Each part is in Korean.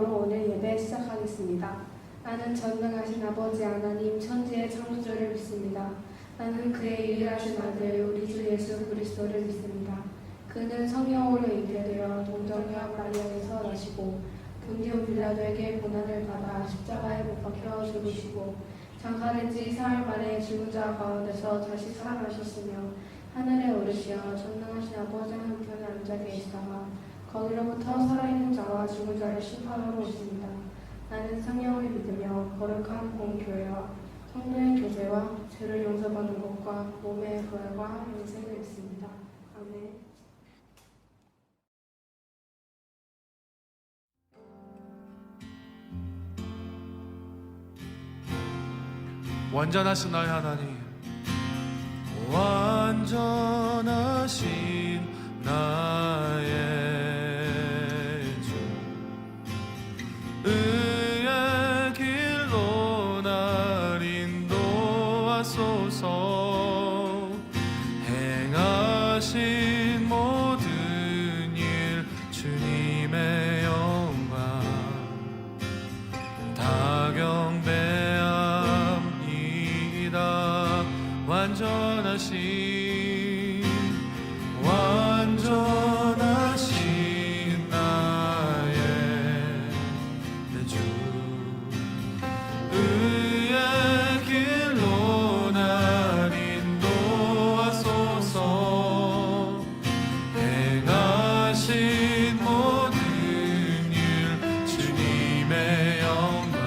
기도로 오늘 예배 시작하겠습니다. 나는 전능하신 아버지 하나님 천지의 창조주를 믿습니다. 나는 그의 유일하신 아들 우리 주 예수 그리스도를 믿습니다. 그는 성령으로 잉태되어 동정녀 마리아에서 나시고 본디오 빌라도에게 고난을 받아 십자가에 못 박혀 죽으시고 장사된 지 사흘 만에 죽은 자 가운데서 다시 살아나셨으며 하늘에 오르시어 전능하신 아버지 한편에 앉아 계시다가 거기로부터 살아있는 자와 죽은 자를 심판하러 오십니다. 나는 성령을 믿으며 거룩한 공교회와 성도의 교제와 죄를 용서받는 것과 몸의 부활과 영생을 믿습니다. 아멘. 완전하신 나의 하나님, 완전하신 나의 주, 의의 길로 날 인도하소서. 행하신 모든 일 주님의 영광 다 경배합니다. 완전하신 나의 주, 의의 길로 날 인도하소서. 행하신 모든 일 주님의 영광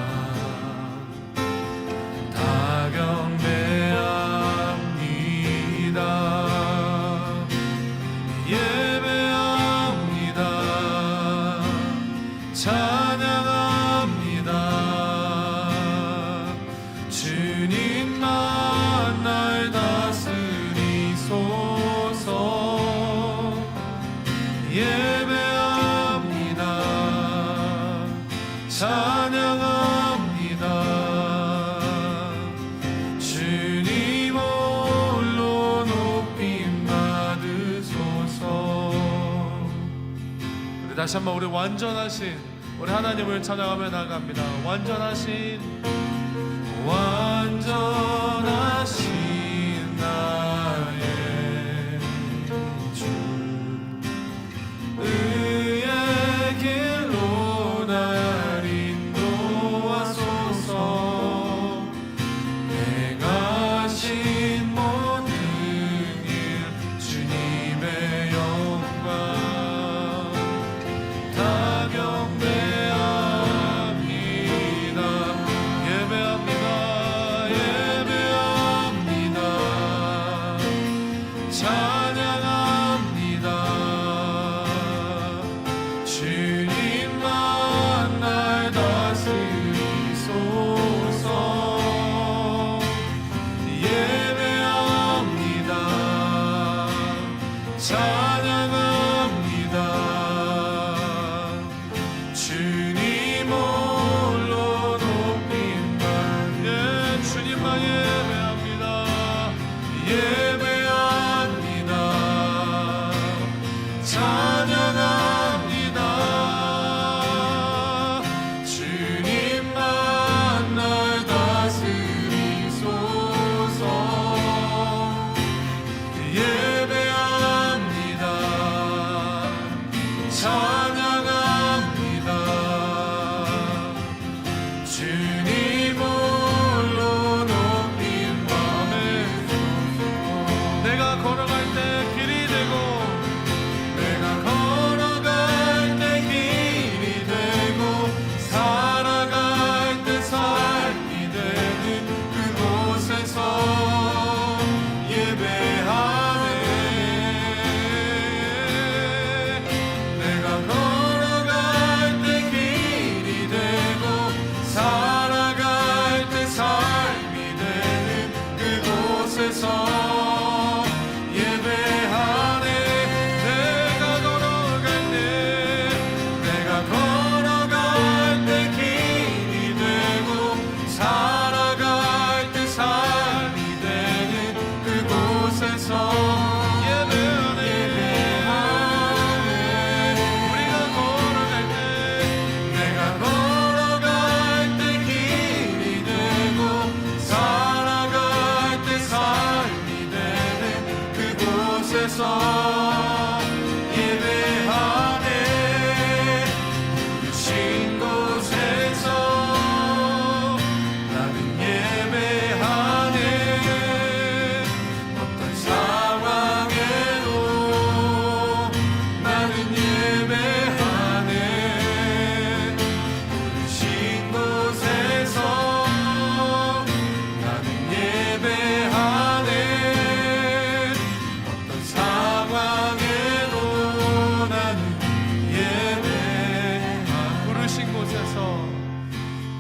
다 경배합니다. 예배합니다. 찬양합니다. 주님만 날 다스리소서. 예배합니다. 찬양합니다. 주님 홀로 높임 받으소서. 다시 한번 우리 완전하신 우리 하나님을 찬양하며 나갑니다. 완전하신 나의 주, 의의 길로 날 인도하소서. 행하신 모든 일 주님의 영광 다 경배합니다. 예배합니다. 예배합니다.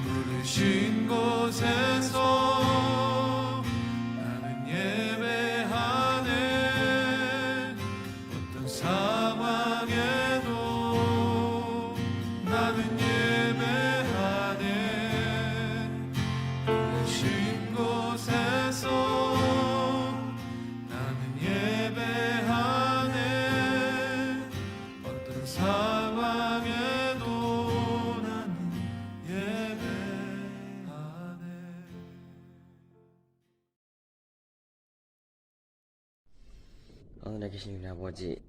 부르신 곳에서 나는 예배하네. 어떤 상황에도 나는 예배하네. 부르신 곳에서 나는 예배하네. 어떤 상황에도 나는 예배하네. 하늘에 계신 우리 아버지,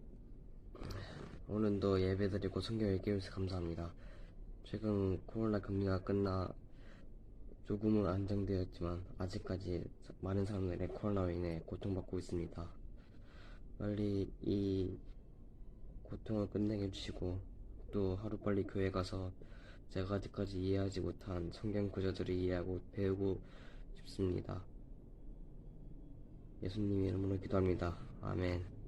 오늘도 예배드리고 성경 읽게 해주셔서 감사합니다. 최근 코로나 금리가 끝나 조금은 안정되었지만 아직까지 많은 사람들이 코로나로 인해 고통받고 있습니다. 빨리 이 고통을 끝내게 해주시고, 또 하루빨리 교회 가서 제가 아직까지 이해하지 못한 성경 구절들을 이해하고 배우고 싶습니다. 예수님 이름으로 기도합니다. 아멘.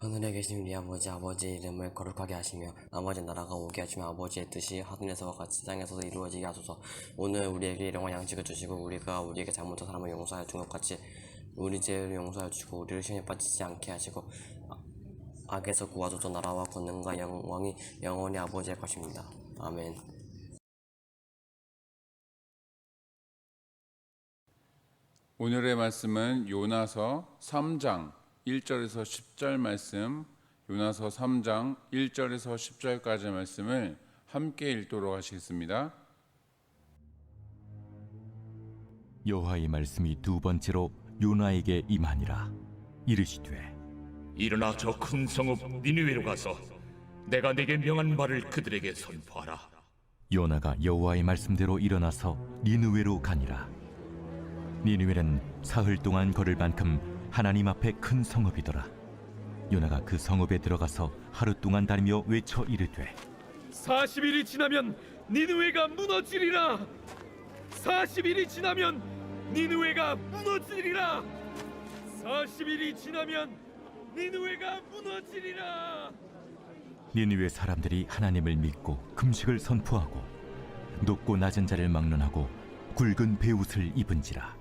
하늘에 계신 우리 아버지, 아버지의 이름을 거룩하게 하시며 아버지의 나라가 오게 하시며 아버지의 뜻이 하늘에서와 같이 땅에서도 이루어지게 하소서. 오늘 우리에게 일용할 양식을 주시고 우리가 우리에게 잘못한 사람을 용서하여 준 것 같이 우리 죄를 용서하여 주시고 우리를 시험에 빠지지 않게 하시고 악에서 구하소서. 나라와 권능과 영광이 영원히 아버지의 것입니다. 아멘. 오늘의 말씀은 요나서 3장 1절에서 10절 말씀, 요나서 3장 1절에서 10절까지 말씀을 함께 읽도록 하시겠습니다. 여호와의 말씀이 두 번째로 요나에게 임하니라. 이르시되 일어나 저 큰 성읍 니느웨로 가서 내가 네게 명한 말을 그들에게 선포하라. 요나가 여호와의 말씀대로 일어나서 니느웨로 가니라. 니느웨는 사흘 동안 걸을 만큼 하나님 앞에 큰 성읍이더라. 요나가 그 성읍에 들어가서 하루 동안 다니며 외쳐 이르되 40일이 지나면 니느웨가 무너지리라. 40일이 지나면 니느웨가 무너지리라. 40일이 지나면 니느웨가 무너지리라. 니느웨 사람들이 하나님을 믿고 금식을 선포하고 높고 낮은 자를 막론하고 굵은 베옷을 입은지라.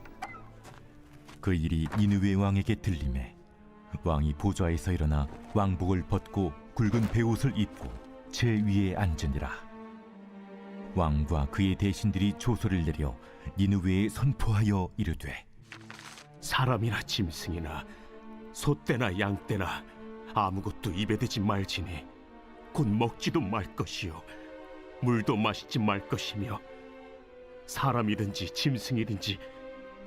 그 일이 니느웨 왕에게 들리매 왕이 보좌에서 일어나 왕복을 벗고 굵은 베옷을 입고 제 위에 앉으니라. 왕과 그의 대신들이 조소를 내려 니느웨에 선포하여 이르되 사람이나 짐승이나 소떼나 양떼나 아무것도 입에 대지 말지니 곧 먹지도 말 것이요 물도 마시지 말 것이며 사람이든지 짐승이든지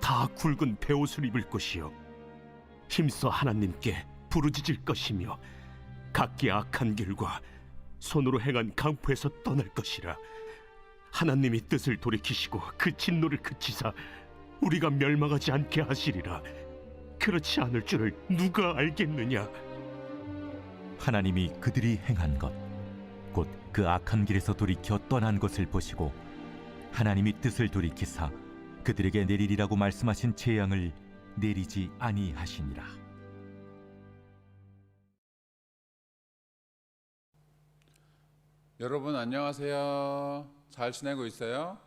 다 굵은 베옷을 입을 것이요 힘써 하나님께 부르짖을 것이며 각기 악한 길과 손으로 행한 강포에서 떠날 것이라. 하나님이 뜻을 돌이키시고 그 진노를 그치사 우리가 멸망하지 않게 하시리라. 그렇지 않을 줄을 누가 알겠느냐. 하나님이 그들이 행한 것 곧 그 악한 길에서 돌이켜 떠난 것을 보시고 하나님이 뜻을 돌이키사 그들에게 내리리라고 말씀하신 재앙을 내리지 아니하시니라. 여러분 안녕하세요. 잘 지내고 있어요?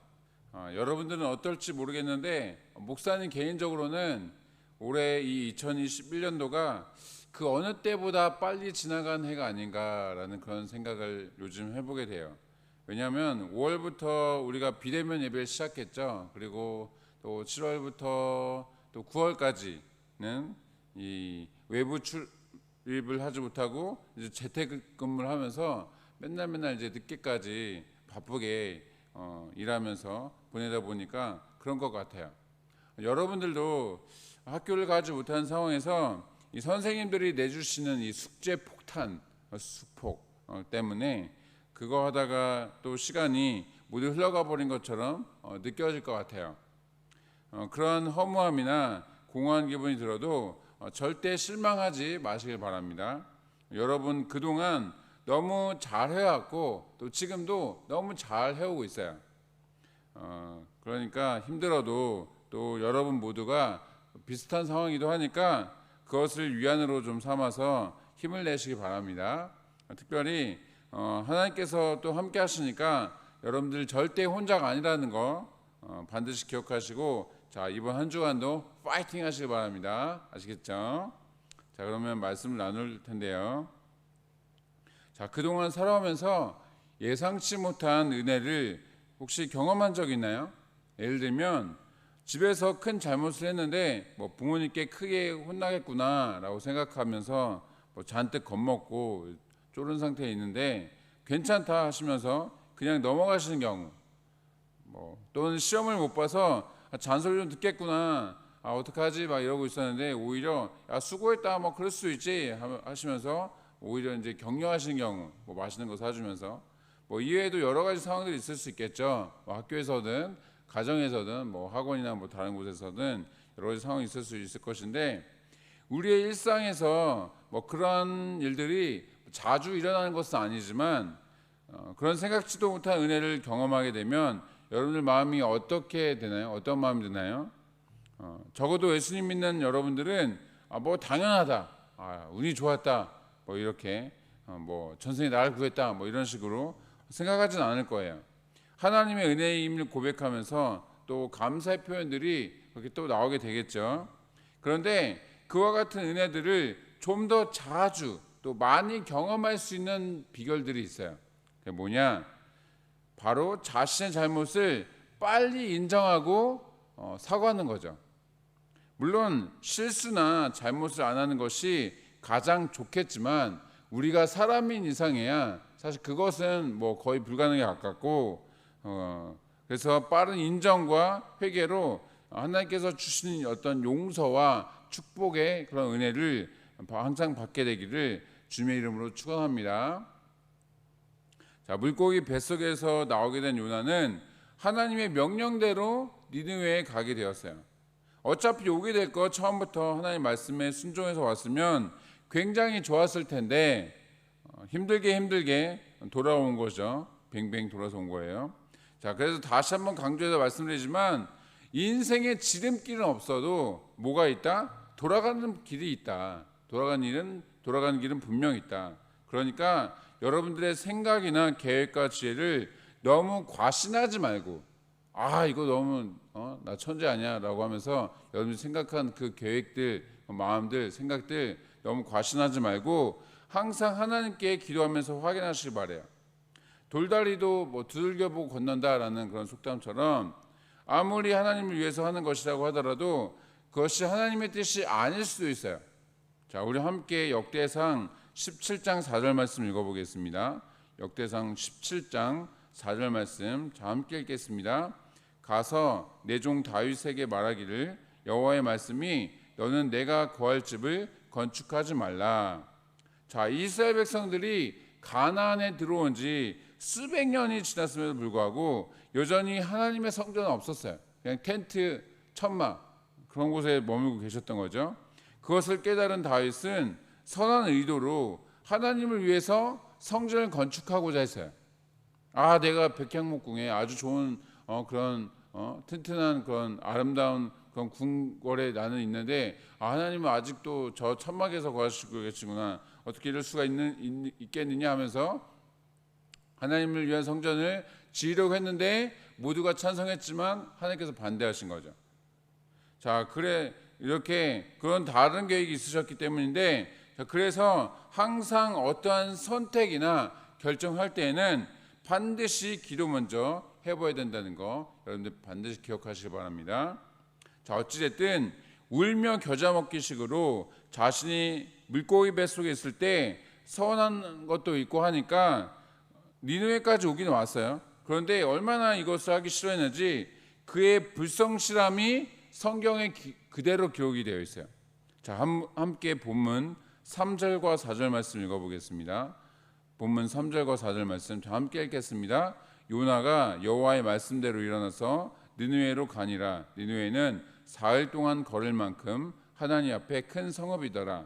여러분들은 어떨지 모르겠는데 목사님 개인적으로는 올해 이 2021년도가 그 어느 때보다 빨리 지나간 해가 아닌가라는 그런 생각을 요즘 해보게 돼요. 왜냐하면 5월부터 우리가 비대면 예배를 시작했죠. 그리고 또 7월부터 또 9월까지는 이 외부 출입을 하지 못하고 이제 재택근무를 하면서 맨날 이제 늦게까지 바쁘게 일하면서 보내다 보니까 그런 것 같아요. 여러분들도 학교를 가지 못한 상황에서 이 선생님들이 내주시는 이 숙제 폭탄, 수폭 때문에 그거 하다가 또 시간이 모두 흘러가 버린 것처럼 느껴질 것 같아요. 그런 허무함이나 공허한 기분이 들어도 절대 실망하지 마시길 바랍니다. 여러분 그동안 너무 잘 해왔고 또 지금도 너무 잘 해오고 있어요. 그러니까 힘들어도 또 여러분 모두가 비슷한 상황이기도 하니까 그것을 위안으로 좀 삼아서 힘을 내시기 바랍니다. 특별히 하나님께서 또 함께 하시니까 여러분들 절대 혼자가 아니라는 거 반드시 기억하시고, 자, 이번 한 주간도 파이팅 하시기 바랍니다. 아시겠죠? 자, 그러면 말씀을 나눌 텐데요. 자, 그동안 살아오면서 예상치 못한 은혜를 혹시 경험한 적 있나요? 예를 들면 집에서 큰 잘못을 했는데 뭐 부모님께 크게 혼나겠구나 라고 생각하면서 뭐 잔뜩 겁먹고 쫄은 상태에 있는데 괜찮다 하시면서 그냥 넘어가시는 경우, 뭐 또는 시험을 못 봐서 잔소리 좀 듣겠구나, 어떡하지 막 이러고 있었는데 오히려 야 수고했다 뭐 그럴 수 있지 하시면서 오히려 이제 격려하시는 경우, 뭐 맛있는 거 사주면서, 뭐 이외에도 여러 가지 상황들이 있을 수 있겠죠. 뭐 학교에서든 가정에서든 뭐 학원이나 뭐 다른 곳에서든 여러 가지 상황이 있을 수 있을 것인데, 우리의 일상에서 뭐 그러한 일들이 자주 일어나는 것은 아니지만 그런 생각지도 못한 은혜를 경험하게 되면 여러분들 마음이 어떻게 되나요? 어떤 마음이 드나요? 적어도 예수님 믿는 여러분들은 뭐 당연하다, 운이 좋았다, 뭐 이렇게 뭐 전생에 나를 구했다, 뭐 이런 식으로 생각하지는 않을 거예요. 하나님의 은혜임을 고백하면서 또 감사의 표현들이 그렇게 또 나오게 되겠죠. 그런데 그와 같은 은혜들을 좀 더 자주 또 많이 경험할 수 있는 비결들이 있어요. 그게 뭐냐? 바로 자신의 잘못을 빨리 인정하고 사과하는 거죠. 물론 실수나 잘못을 안 하는 것이 가장 좋겠지만 우리가 사람인 이상해야 사실 그것은 뭐 거의 불가능에 가깝고, 그래서 빠른 인정과 회개로 하나님께서 주시는 어떤 용서와 축복의 그런 은혜를 항상 받게 되기를 주님의 이름으로 축원합니다. 자, 물고기 뱃속에서 나오게 된 요나는 하나님의 명령대로 니느웨에 가게 되었어요. 어차피 오게 될 거 처음부터 하나님 말씀에 순종해서 왔으면 굉장히 좋았을 텐데 힘들게 돌아온 거죠. 뱅뱅 돌아서 온 거예요. 자, 그래서 다시 한번 강조해서 말씀드리지만 인생의 지름길은 없어도 뭐가 있다? 돌아가는 길이 있다. 돌아가는 길은 분명 있다. 그러니까 여러분들의 생각이나 계획과 지혜를 너무 과신하지 말고, 이거 너무 나 천재 아니야 라고 하면서 여러분이 생각한 그 계획들, 마음들, 생각들 너무 과신하지 말고 항상 하나님께 기도하면서 확인하시기 바래요. 돌다리도 뭐 두들겨보고 건넌다라는 그런 속담처럼 아무리 하나님을 위해서 하는 것이라고 하더라도 그것이 하나님의 뜻이 아닐 수도 있어요. 자, 우리 함께 역대상 17장 4절 말씀 읽어보겠습니다. 역대상 17장 4절 말씀, 자, 함께 읽겠습니다. 가서 내 종 다윗에게 말하기를 여호와의 말씀이 너는 내가 거할 집을 건축하지 말라. 자, 이스라엘 백성들이 가나안에 들어온 지 수백 년이 지났음에도 불구하고 여전히 하나님의 성전은 없었어요. 그냥 텐트, 천막 그런 곳에 머물고 계셨던 거죠. 그것을 깨달은 다윗은 선한 의도로 하나님을 위해서 성전을 건축하고자 했어요. 내가 백향목궁에 아주 좋은 그런 튼튼한 그런 아름다운 그런 궁궐에 나는 있는데 하나님은 아직도 저 천막에서 거하시고 계시구나. 어떻게 이럴 수가 있겠느냐 하면서 하나님을 위한 성전을 지으려고 했는데 모두가 찬성했지만 하나님께서 반대하신 거죠. 자, 이렇게 그런 다른 계획이 있으셨기 때문인데, 그래서 항상 어떠한 선택이나 결정할 때에는 반드시 기도 먼저 해봐야 된다는 거 여러분들 반드시 기억하시기 바랍니다. 자, 어찌됐든 울며 겨자 먹기식으로 자신이 물고기 뱃속에 있을 때 서운한 것도 있고 하니까 니느웨까지 오긴 왔어요. 그런데 얼마나 이것을 하기 싫어했는지 그의 불성실함이 성경에 그대로 기록이 되어 있어요. 자, 함께 본문 3절과 4절 말씀 읽어보겠습니다. 본문 3절과 4절 말씀 함께 읽겠습니다. 요나가 여호와의 말씀대로 일어나서 니느웨로 가니라. 니느웨는 사흘 동안 걸을 만큼 하나님 앞에 큰 성읍이더라.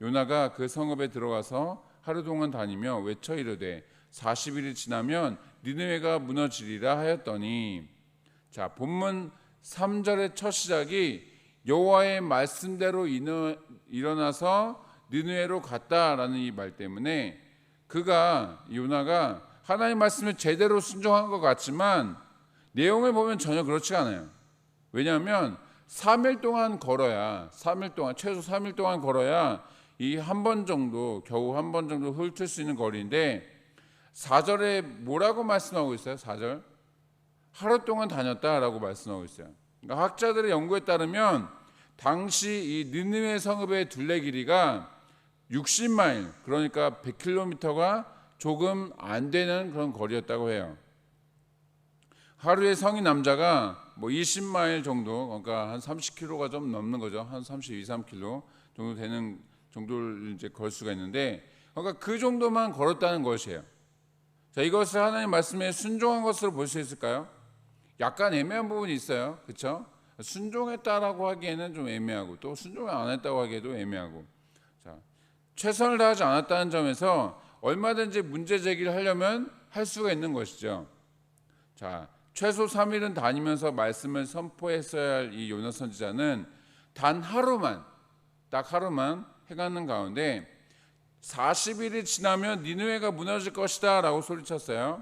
요나가 그 성읍에 들어가서 하루 동안 다니며 외쳐 이르되 40일이 지나면 니느웨가 무너지리라 하였더니, 자, 본문 3절의 첫 시작이 여호와의 말씀대로 일어나서 니느웨로 갔다라는 이 말 때문에 요나가 하나님 말씀을 제대로 순종한 것 같지만 내용을 보면 전혀 그렇지 않아요. 왜냐하면 3일 동안 걸어야, 3일 동안, 최소 3일 동안 걸어야 이 한 번 정도, 겨우 한 번 정도 훑을 수 있는 거리인데 4절에 뭐라고 말씀하고 있어요? 4절. 하루 동안 다녔다라고 말씀하고 있어요. 그러니까 학자들의 연구에 따르면 당시 이 느느웨 성읍의 둘레 길이가 60마일, 그러니까 100km가 조금 안 되는 그런 거리였다고 해요. 하루에 성인 남자가 뭐 20마일 정도, 그러니까 한 30km가 좀 넘는 거죠. 한 32, 3km 정도 되는 정도를 이제 걸 수가 있는데, 그러니까 그 정도만 걸었다는 것이에요. 자, 이것을 하나님 말씀에 순종한 것으로 볼 수 있을까요? 약간 애매한 부분이 있어요. 그렇죠? 순종했다라고 하기에는 좀 애매하고, 또 순종을 안 했다고 하기에도 애매하고. 자, 최선을 다하지 않았다는 점에서 얼마든지 문제 제기를 하려면 할 수가 있는 것이죠. 자, 최소 3일은 다니면서 말씀을 선포했어야 할 이 요나 선지자는 단 하루만, 딱 하루만 행하는 가운데 40일이 지나면 니느웨가 무너질 것이다 라고 소리쳤어요.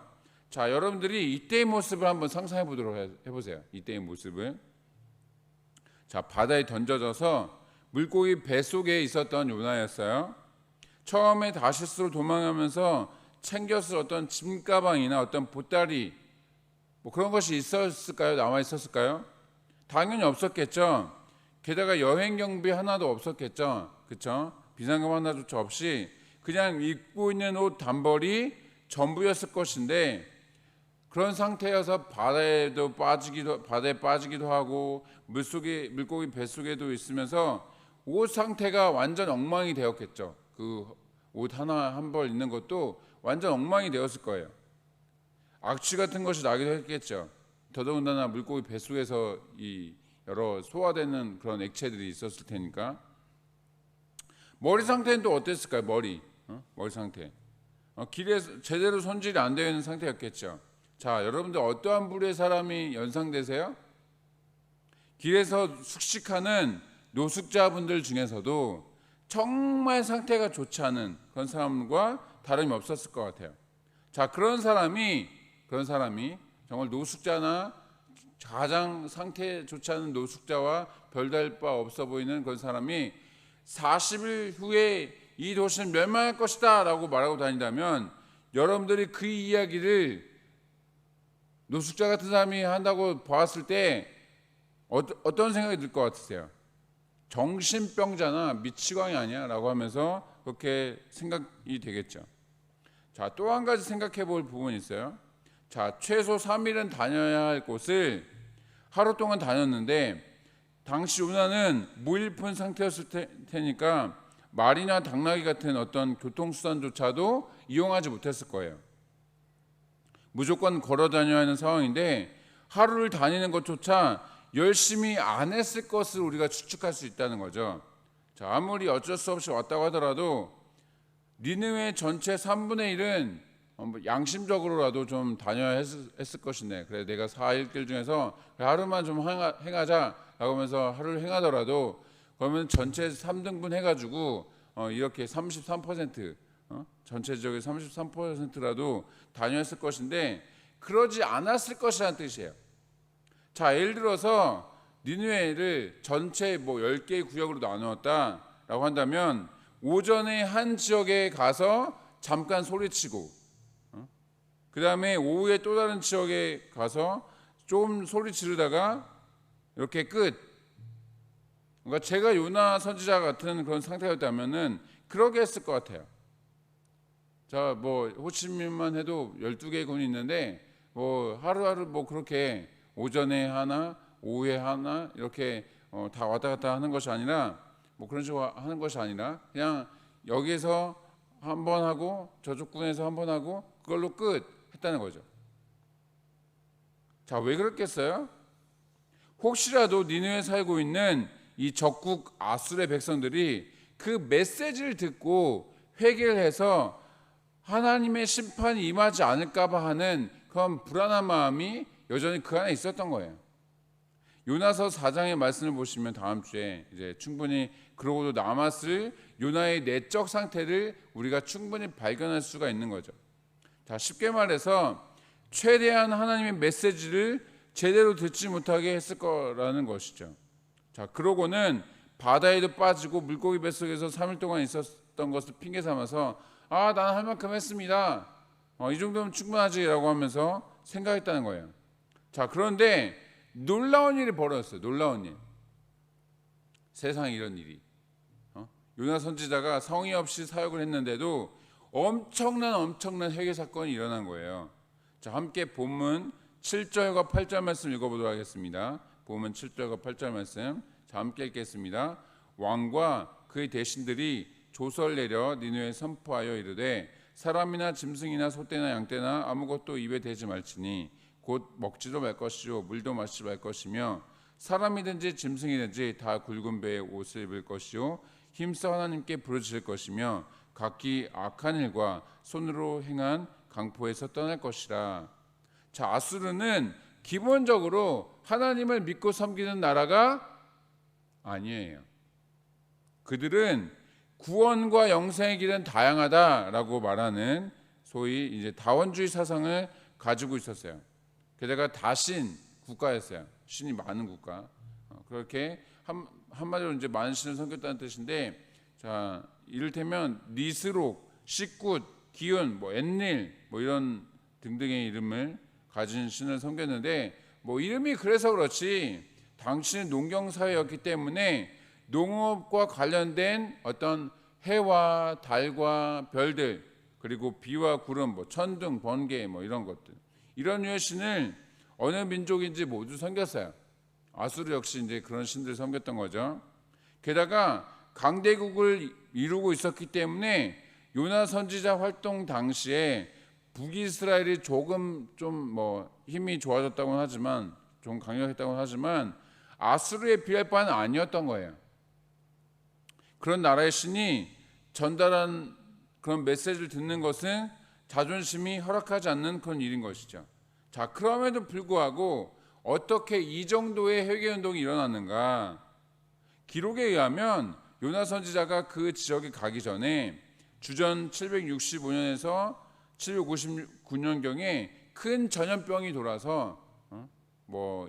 자, 여러분들이 이때의 모습을 한번 상상해 보도록 해보세요. 이때의 모습을. 자, 바다에 던져져서 물고기 뱃속에 있었던 요나였어요. 처음에 다시스로 도망하면서 챙겼을 어떤 짐가방이나 어떤 보따리, 뭐 그런 것이 있었을까요? 남아 있었을까요? 당연히 없었겠죠. 게다가 여행 경비 하나도 없었겠죠. 그렇죠? 비상금 하나조차 없이 그냥 입고 있는 옷 단벌이 전부였을 것인데, 그런 상태여서 바다에 빠지기도 하고 물고기 뱃속에도 있으면서 옷 상태가 완전 엉망이 되었겠죠. 그 옷 하나 한 벌 있는 것도 완전 엉망이 되었을 거예요. 악취 같은 것이 나기도 했겠죠. 더더군다나 물고기 뱃속에서 이 여러 소화되는 그런 액체들이 있었을 테니까. 머리 상태는 또 어땠을까요? 머리 상태. 길에 제대로 손질이 안 되어 있는 상태였겠죠. 자, 여러분들 어떠한 부류의 사람이 연상되세요? 길에서 숙식하는 노숙자분들 중에서도 정말 상태가 좋지 않은 그런 사람과 다름이 없었을 것 같아요. 자, 그런 사람이 정말 노숙자나 가장 상태 좋지 않은 노숙자와 별다를 바 없어 보이는 그런 사람이 40일 후에 이 도시는 멸망할 것이다 라고 말하고 다닌다면, 여러분들이 그 이야기를 노숙자 같은 사람이 한다고 봤을 때 어떤 생각이 들 것 같으세요? 정신병자나 미치광이 아니야 라고 하면서 그렇게 생각이 되겠죠. 자, 또 한 가지 생각해 볼 부분이 있어요. 자, 최소 3일은 다녀야 할 곳을 하루 동안 다녔는데, 당시 요나는 무일푼 상태였을 테니까 말이나 당나귀 같은 어떤 교통수단조차도 이용하지 못했을 거예요. 무조건 걸어 다녀야 하는 상황인데 하루를 다니는 것조차 열심히 안 했을 것을 우리가 추측할 수 있다는 거죠. 자, 아무리 어쩔 수 없이 왔다고 하더라도 니느웨 전체 3분의 1은 양심적으로라도 좀 다녀야 했을 것인데, 그래 내가 4일길 중에서 하루만 좀 행하자 라고 하면서 하루를 행하더라도 그러면 전체 3등분 해가지고 이렇게 33% 전체적인 33%라도 다녀야 했을 것인데 그러지 않았을 것이라는 뜻이에요. 자, 예를 들어서 니느웨를 전체 뭐 10개의 구역으로 나누었다라고 한다면 오전에 한 지역에 가서 잠깐 소리치고, 그 다음에 오후에 또 다른 지역에 가서 좀 소리 지르다가 이렇게 끝. 그러니까 제가 요나 선지자 같은 그런 상태였다면은 그러게 했을 것 같아요. 자, 뭐 호치민만 해도 12개의 군이 있는데 뭐 하루하루 뭐 그렇게 오전에 하나, 오후에 하나 이렇게 다 왔다 갔다 하는 것이 아니라, 뭐 그런 식으로 하는 것이 아니라 그냥 여기에서 한 번 하고 저쪽 군에서 한 번 하고 그걸로 끝 했다는 거죠. 자, 왜 그랬겠어요? 혹시라도 니느웨에 살고 있는 이 적국 아술의 백성들이 그 메시지를 듣고 회개를 해서 하나님의 심판이 임하지 않을까 봐 하는 그런 불안한 마음이 여전히 그 안에 있었던 거예요. 요나서 4장의 말씀을 보시면 다음 주에 이제 충분히 그러고도 남았을 요나의 내적 상태를 우리가 충분히 발견할 수가 있는 거죠. 자, 쉽게 말해서 최대한 하나님의 메시지를 제대로 듣지 못하게 했을 거라는 것이죠. 자, 그러고는 바다에도 빠지고 물고기 뱃속에서 3일 동안 있었던 것을 핑계 삼아서 난 할 만큼 했습니다. 이 정도면 충분하지라고 하면서 생각했다는 거예요. 자, 그런데 놀라운 일이 벌어졌어요. 놀라운 일. 세상에 이런 일이. 요나 선지자가 성의 없이 사역을 했는데도 엄청난 회개 사건이 일어난 거예요. 자, 함께 본문 7절과 8절 말씀 읽어보도록 하겠습니다. 본문 7절과 8절 말씀. 자, 함께 읽겠습니다. 왕과 그의 대신들이 조서를 내려 니느웨에 선포하여 이르되 사람이나 짐승이나 소떼나 양떼나 아무것도 입에 대지 말지니 곧 먹지도 말 것이요 물도 마시지 말 것이며 사람이든지 짐승이든지 다 굵은 배의 옷을 입을 것이요 힘써 하나님께 부르짖을 것이며 각기 악한 일과 손으로 행한 강포에서 떠날 것이라. 자, 아수르는 기본적으로 하나님을 믿고 섬기는 나라가 아니에요. 그들은 구원과 영생의 길은 다양하다라고 말하는 소위 이제 다원주의 사상을 가지고 있었어요. 게다가 다신 국가였어요. 신이 많은 국가. 그렇게 한마디로 이제 많은 신을 섬겼다는 뜻인데, 자, 이를테면 니스록, 식굿, 기운, 엔릴, 이런 등등의 이름을 가진 신을 섬겼는데, 이름이 그래서 그렇지 당시는 농경 사회였기 때문에 농업과 관련된 어떤 해와 달과 별들, 그리고 비와 구름, 천둥, 번개, 이런 것들, 이런 류의 신을 어느 민족인지 모두 섬겼어요. 아수르 역시 이제 그런 신들을 섬겼던 거죠. 게다가 강대국을 이루고 있었기 때문에 요나 선지자 활동 당시에 북이스라엘이 조금 좀 힘이 좋아졌다고는 하지만, 좀 강력했다고는 하지만 아수르에 비할 바는 아니었던 거예요. 그런 나라의 신이 전달한 그런 메시지를 듣는 것은 자존심이 허락하지 않는 그런 일인 것이죠. 자, 그럼에도 불구하고 어떻게 이 정도의 회개운동이 일어났는가? 기록에 의하면 요나 선지자가 그 지역에 가기 전에 주전 765년에서 759년경에 큰 전염병이 돌아서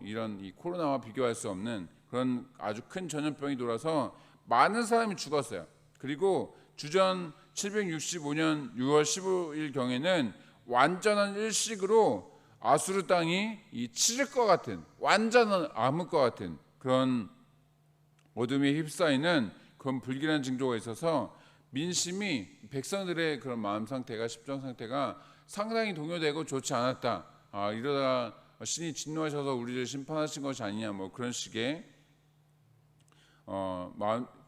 이런 이 코로나와 비교할 수 없는 그런 아주 큰 전염병이 돌아서 많은 사람이 죽었어요. 그리고 주전 765년 6월 15일 경에는 완전한 일식으로 아수르 땅이 이 치질 것 같은, 완전한 암흑과 같은 그런 어둠에 휩싸이는 그런 불길한 징조가 있어서 민심이, 백성들의 그런 마음 상태가, 심정 상태가 상당히 동요되고 좋지 않았다. 이러다가 신이 진노하셔서 우리를 심판하신 것이 아니냐, 그런 식의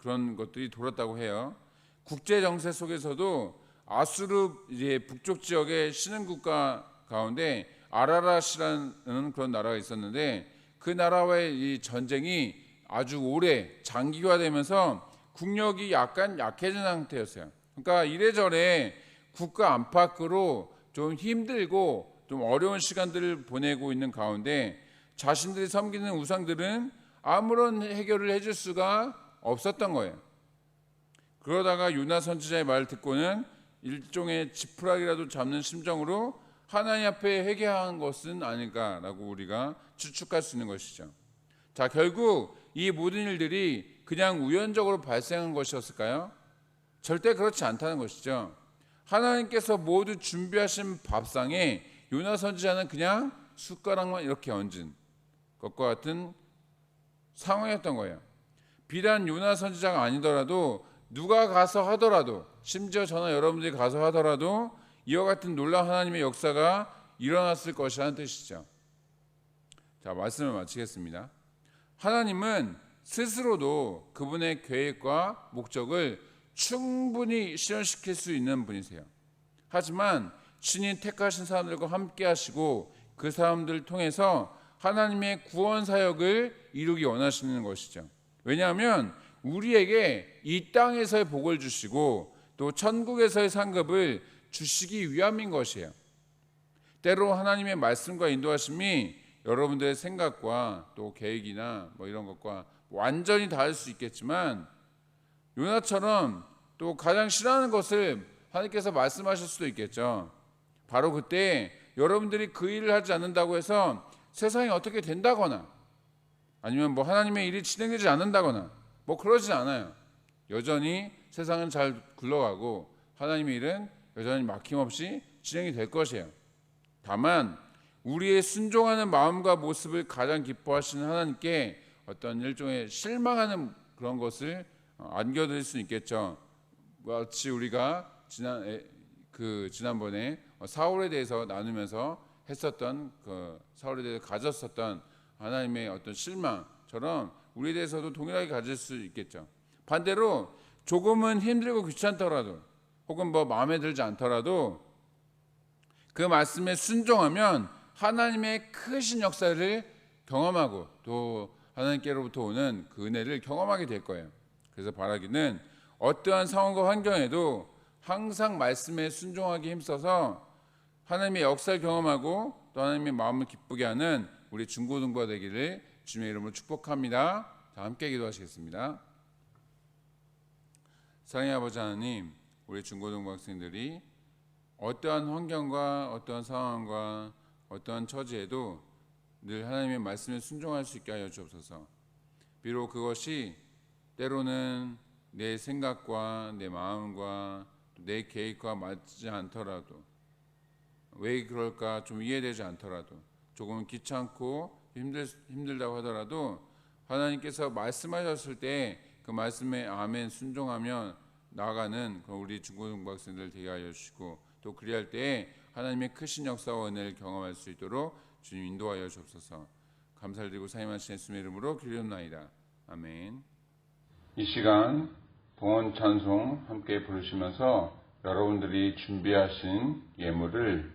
그런 것들이 돌았다고 해요. 국제 정세 속에서도 아수르 이제 북쪽 지역의 신흥국가 가운데 아라랏이라는 그런 나라가 있었는데, 그 나라와의 이 전쟁이 아주 오래 장기화되면서 국력이 약간 약해진 상태였어요. 그러니까 이래저래 국가 안팎으로 좀 힘들고 좀 어려운 시간들을 보내고 있는 가운데 자신들이 섬기는 우상들은 아무런 해결을 해줄 수가 없었던 거예요. 그러다가 요나 선지자의 말을 듣고는 일종의 지푸라기라도 잡는 심정으로 하나님 앞에 회개한 것은 아닐까라고 우리가 추측할 수 있는 것이죠. 자, 결국 이 모든 일들이 그냥 우연적으로 발생한 것이었을까요? 절대 그렇지 않다는 것이죠. 하나님께서 모두 준비하신 밥상에 요나 선지자는 그냥 숟가락만 이렇게 얹은 것과 같은 상황이었던 거예요. 비단 요나 선지자가 아니더라도 누가 가서 하더라도, 심지어 저나 여러분들이 가서 하더라도 이와 같은 놀라운 하나님의 역사가 일어났을 것이라는 뜻이죠. 자, 말씀을 마치겠습니다. 하나님은 스스로도 그분의 계획과 목적을 충분히 실현시킬 수 있는 분이세요. 하지만 신이 택하신 사람들과 함께 하시고 그 사람들을 통해서 하나님의 구원 사역을 이루기 원하시는 것이죠. 왜냐하면 우리에게 이 땅에서의 복을 주시고 또 천국에서의 상급을 주시기 위함인 것이에요. 때로 하나님의 말씀과 인도하심이 여러분들의 생각과 또 계획이나 뭐 이런 것과 완전히 다를 수 있겠지만 요나처럼 또 가장 싫어하는 것을 하나님께서 말씀하실 수도 있겠죠. 바로 그때 여러분들이 그 일을 하지 않는다고 해서 세상이 어떻게 된다거나 아니면 뭐 하나님의 일이 진행되지 않는다거나 뭐 그러진 않아요. 여전히 세상은 잘 굴러가고 하나님의 일은 여전히 막힘없이 진행이 될 것이에요. 다만 우리의 순종하는 마음과 모습을 가장 기뻐하시는 하나님께 어떤 일종의 실망하는 그런 것을 안겨드릴 수 있겠죠. 마치 우리가 지난번에 사울에 대해서 나누면서 했었던 그 사울에 대해서 가졌었던 하나님의 어떤 실망처럼 우리에 대해서도 동일하게 가질 수 있겠죠. 반대로 조금은 힘들고 귀찮더라도 혹은 뭐 마음에 들지 않더라도 그 말씀에 순종하면 하나님의 크신 역사를 경험하고 또 하나님께로부터 오는 그 은혜를 경험하게 될 거예요. 그래서 바라기는 어떠한 상황과 환경에도 항상 말씀에 순종하기 힘써서 하나님의 역사를 경험하고 또 하나님의 마음을 기쁘게 하는 우리 중고등부가 되기를 주님의 이름으로 축복합니다. 자, 함께 기도하시겠습니다. 사랑의 아버지 하나님, 우리 중고등부 학생들이 어떠한 환경과 어떠한 상황과 어떠한 처지에도 늘 하나님의 말씀에 순종할 수 있게 하여 주옵소서. 비록 그것이 때로는 내 생각과 내 마음과 내 계획과 맞지 않더라도, 왜 그럴까 좀 이해되지 않더라도, 조금 귀찮고 힘들다고 하더라도 하나님께서 말씀하셨을 때 그 말씀에 아멘 순종하며 나아가는 우리 중고등부 학생들 되게 하여 주시고, 또 그리할 때 하나님의 크신 역사와 은혜를 경험할 수 있도록 주님 인도하여 주옵소서. 감사를 드리고 사임하신 예수님의 이름으로 기도합나이다. 아멘. 이 시간 봉헌 찬송 함께 부르시면서 여러분들이 준비하신 예물을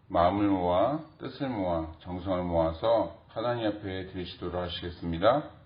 마음을 모아 뜻을 모아 정성을 모아서 하나님 앞에 드리시도록 하시겠습니다.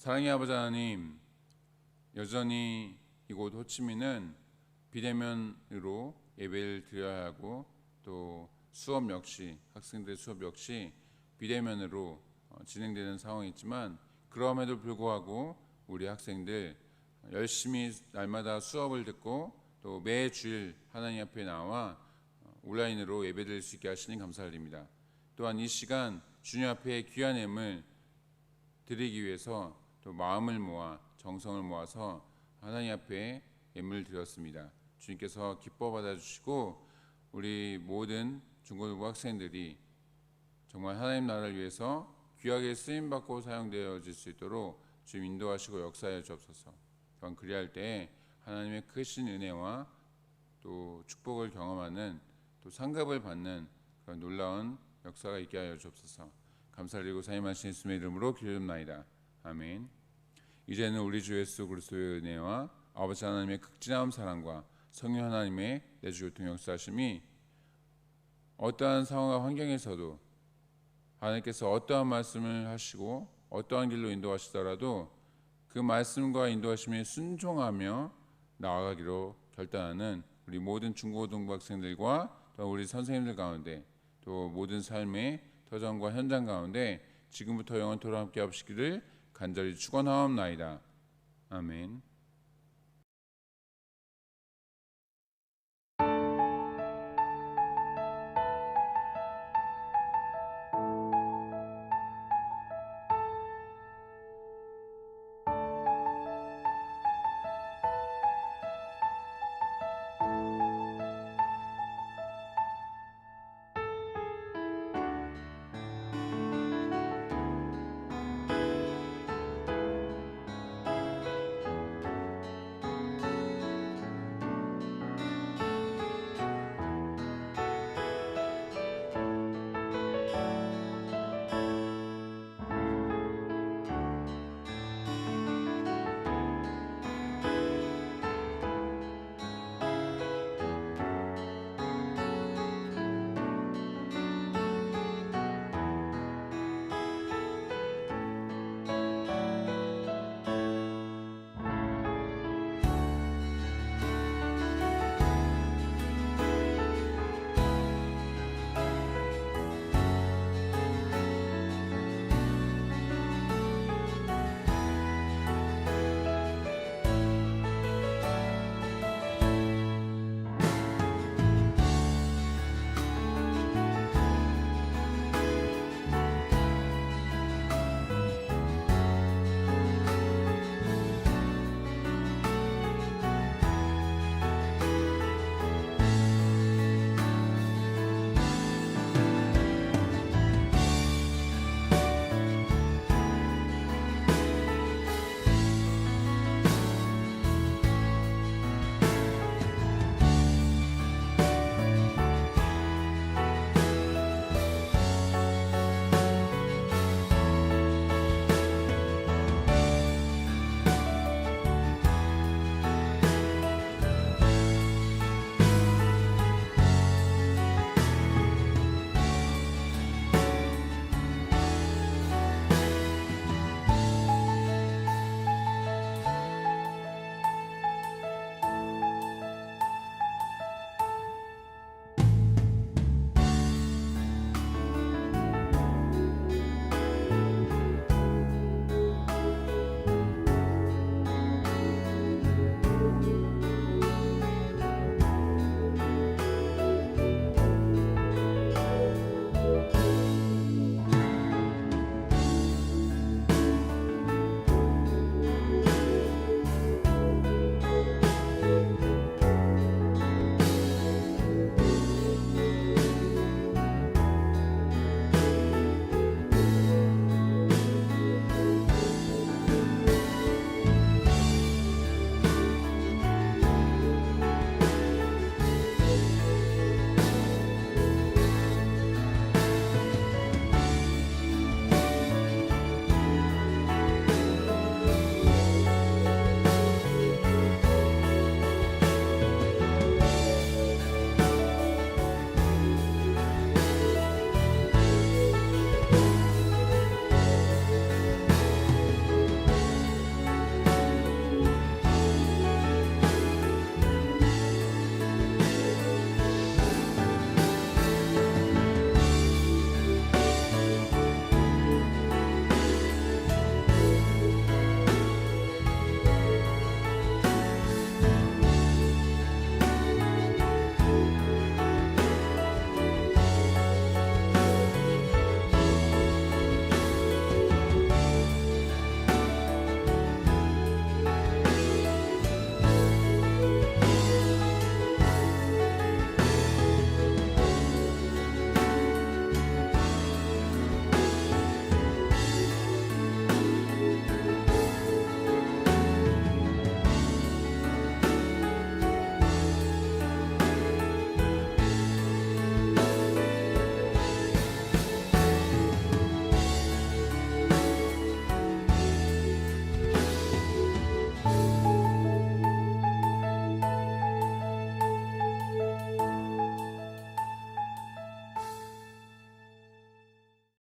사랑의 아버지 하나님, 여전히 이곳 호치민은 비대면으로 예배를 드려야 하고 또 수업 역시 학생들의 수업 역시 비대면으로 진행되는 상황이 있지만 그럼에도 불구하고 우리 학생들 열심히 날마다 수업을 듣고 또 매주일 하나님 앞에 나와 온라인으로 예배드릴 수 있게 하시니 감사드립니다. 또한 이 시간 주님 앞에 귀한 예물 드리기 위해서 또 마음을 모아 정성을 모아서 하나님 앞에 예물을 드렸습니다. 주님께서 기뻐 받아주시고 우리 모든 중고등부 학생들이 정말 하나님 나라를 위해서 귀하게 쓰임받고 사용되어질 수 있도록 주님 인도하시고 역사하여 주옵소서. 또한 그리할 때 하나님의 크신 은혜와 또 축복을 경험하는 또 상급을 받는 그런 놀라운 역사가 있게 하여 주옵소서. 감사를 드리고 사임하신 예수님의 이름으로 기도드립나이다. 아멘. 이제는 우리 주 예수 그리스도의 은혜와 아버지 하나님의 극진한 사랑과 성령 하나님의 내주 교통 역사하심이 어떠한 상황과 환경에서도 하나님께서 어떠한 말씀을 하시고 어떠한 길로 인도하시더라도 그 말씀과 인도하심에 순종하며 나아가기로 결단하는 우리 모든 중고등부 학생들과 또 우리 선생님들 가운데 또 모든 삶의 터전과 현장 가운데 지금부터 영원토록 함께 하시기를 간절히 축원하옵나이다. 아멘.